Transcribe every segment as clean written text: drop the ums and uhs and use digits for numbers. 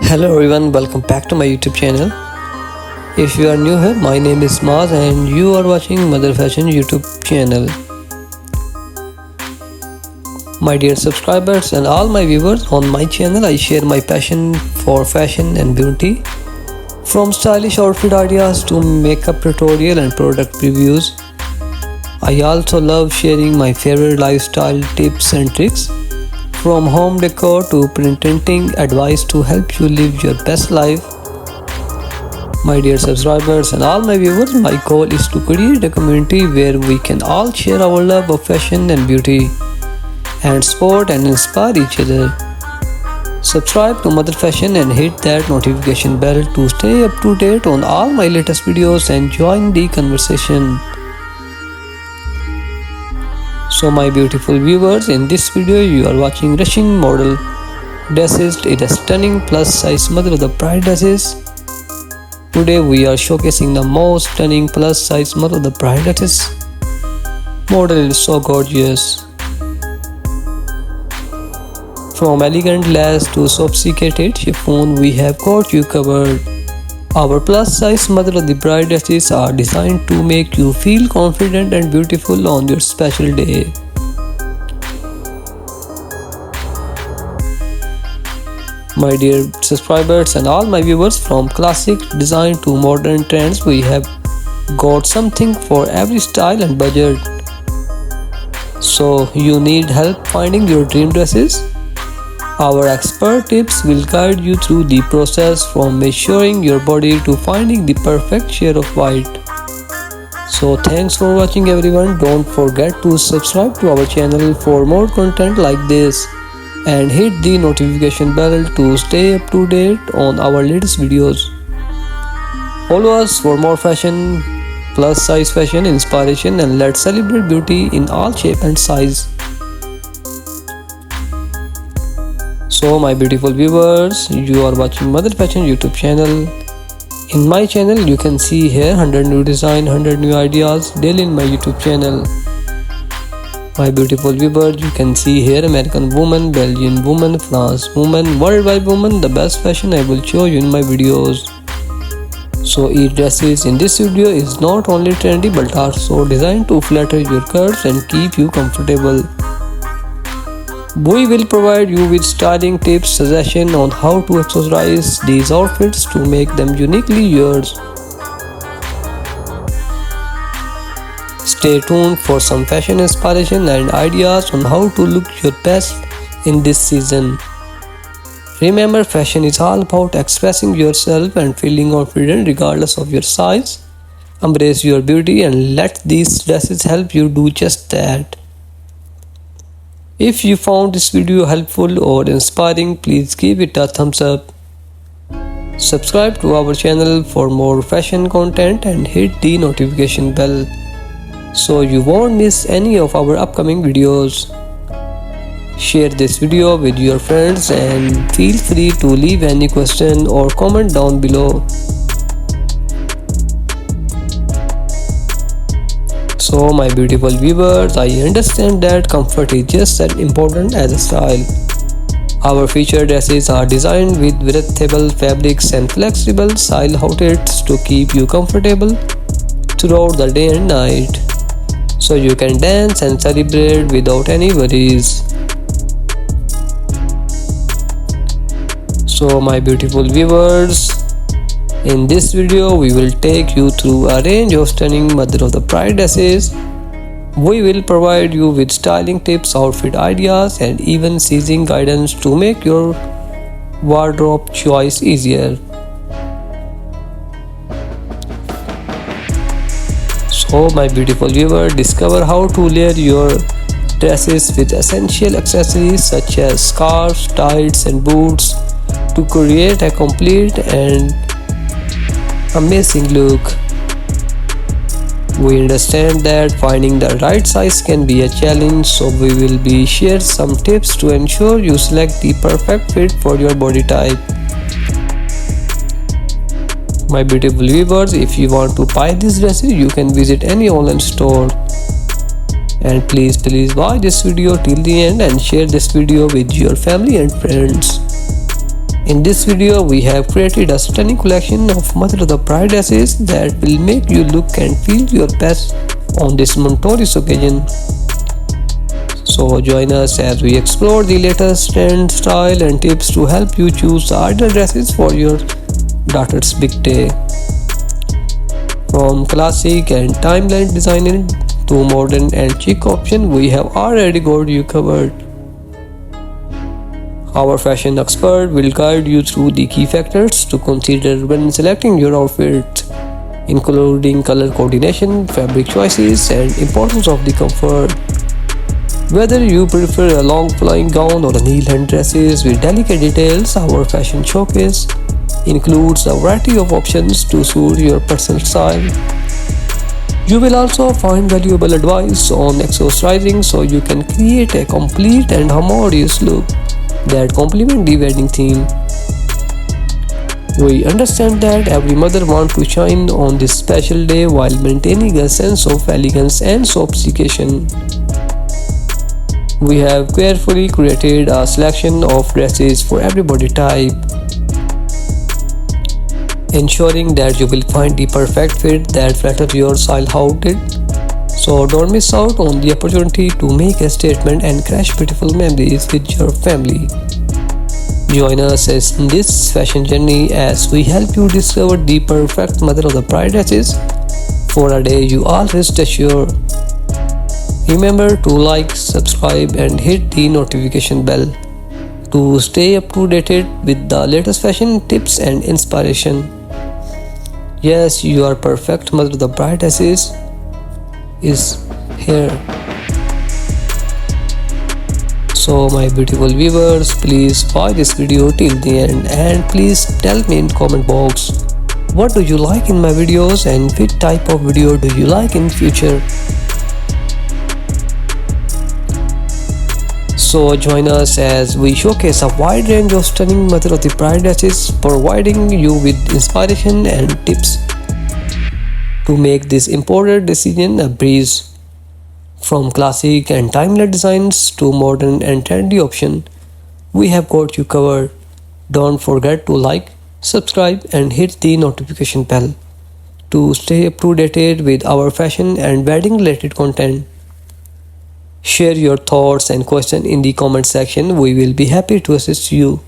Hello everyone, welcome back to my YouTube channel. If you are new here, my name is Maz and you are watching Mother Fashion YouTube channel. My dear subscribers and all my viewers on my channel, I share my passion for fashion and beauty. From stylish outfit ideas to makeup tutorial and product reviews. I also love sharing my favorite lifestyle tips and tricks. From home decor to printing advice to help you live your best life. My dear subscribers and all my viewers, my goal is to create a community where we can all share our love of fashion and beauty and support and inspire each other. Subscribe to Mother Fashion and hit that notification bell to stay up to date on all my latest videos and join the conversation. So my beautiful viewers, in this video you are watching Russian model dresses in a stunning plus size mother of the bride dresses. Today we are showcasing the most stunning plus size mother of the bride dresses. Model is so gorgeous. From elegant lace to sophisticated chiffon, we have got you covered. Our plus size mother of the bride dresses are designed to make you feel confident and beautiful on your special day. My dear subscribers and all my viewers, from classic design to modern trends, we have got something for every style and budget. So you need help finding your dream dresses? Our expert tips will guide you through the process from measuring your body to finding the perfect shade of white. So thanks for watching everyone. Don't forget to subscribe to our channel for more content like this and hit the notification bell to stay up to date on our latest videos. Follow us for more fashion, plus size fashion inspiration, and let's celebrate beauty in all shape and size. So my beautiful viewers, you are watching Mother Fashion YouTube channel. In my channel you can see here 100 new design, 100 new ideas daily in my YouTube channel. My beautiful viewers, you can see here American woman, Belgian woman, France woman, worldwide woman, the best fashion I will show you in my videos. So each dresses in this video is not only trendy but also designed to flatter your curves and keep you comfortable. We will provide you with styling tips, suggestions on how to accessorize these outfits to make them uniquely yours. Stay tuned for some fashion inspiration and ideas on how to look your best in this season. Remember, fashion is all about expressing yourself and feeling confident regardless of your size. Embrace your beauty and let these dresses help you do just that. If you found this video helpful or inspiring, please give it a thumbs up. Subscribe to our channel for more fashion content and hit the notification bell so you won't miss any of our upcoming videos. Share this video with your friends and feel free to leave any question or comment down below. So my beautiful viewers, I understand that comfort is just as important as style. Our featured dresses are designed with breathable fabrics and flexible style outfits to keep you comfortable throughout the day and night, so you can dance and celebrate without any worries. So my beautiful viewers, in this video we will take you through a range of stunning mother of the bride dresses. We will provide you with styling tips, outfit ideas, and even sizing guidance to make your wardrobe choice easier. So my beautiful viewer, discover how to layer your dresses with essential accessories such as scarves, tights, and boots to create a complete and amazing look. We understand that finding the right size can be a challenge, so we will be share some tips to ensure you select the perfect fit for your body type. My beautiful viewers, if you want to buy these dresses, you can visit any online store. And please watch this video till the end and share this video with your family and friends. In this video, we have created a stunning collection of mother of the bride dresses that will make you look and feel your best on this momentous occasion. So join us as we explore the latest trend, style and tips to help you choose the ideal dresses for your daughter's big day. From classic and timeless design to modern and chic option, we have already got you covered. Our fashion expert will guide you through the key factors to consider when selecting your outfit, including color coordination, fabric choices, and importance of the comfort. Whether you prefer a long flowing gown or a knee-length dresses with delicate details, our fashion showcase includes a variety of options to suit your personal style. You will also find valuable advice on accessorizing so you can create a complete and harmonious look that complement the wedding theme. We understand that every mother wants to shine on this special day while maintaining a sense of elegance and sophistication. We have carefully curated a selection of dresses for every body type, ensuring that you will find the perfect fit that flatters your style outfit. So don't miss out on the opportunity to make a statement and crash beautiful memories with your family. Join us in this fashion journey as we help you discover the perfect mother of the bride dresses for a day you always treasure. Remember to like, subscribe and hit the notification bell to stay up to date with the latest fashion tips and inspiration. Yes, your perfect mother of the bride dresses is here. So my beautiful viewers, please watch this video till the end and please tell me in comment box what do you like in my videos and which type of video do you like in future. So join us as we showcase a wide range of stunning mother of the bride dresses, providing you with inspiration and tips to make this important decision a breeze. From classic and timeless designs to modern and trendy options, we have got you covered. Don't forget to like, subscribe and hit the notification bell to stay up to date with our fashion and wedding related content. Share your thoughts and questions in the comment section. We will be happy to assist you.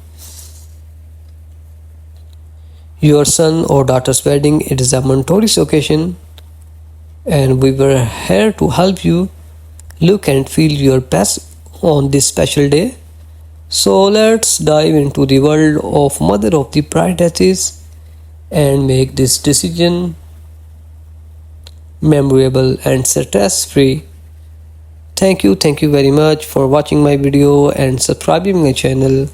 Your son or daughter's wedding, it is a momentous occasion and we were here to help you look and feel your best on this special day. So let's dive into the world of mother of the bride dresses and make this decision memorable and stress-free. Thank you very much for watching my video and subscribing my channel.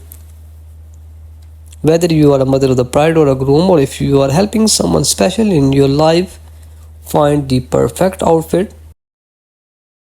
Whether you are a mother of the bride or a groom, or if you are helping someone special in your life find the perfect outfit,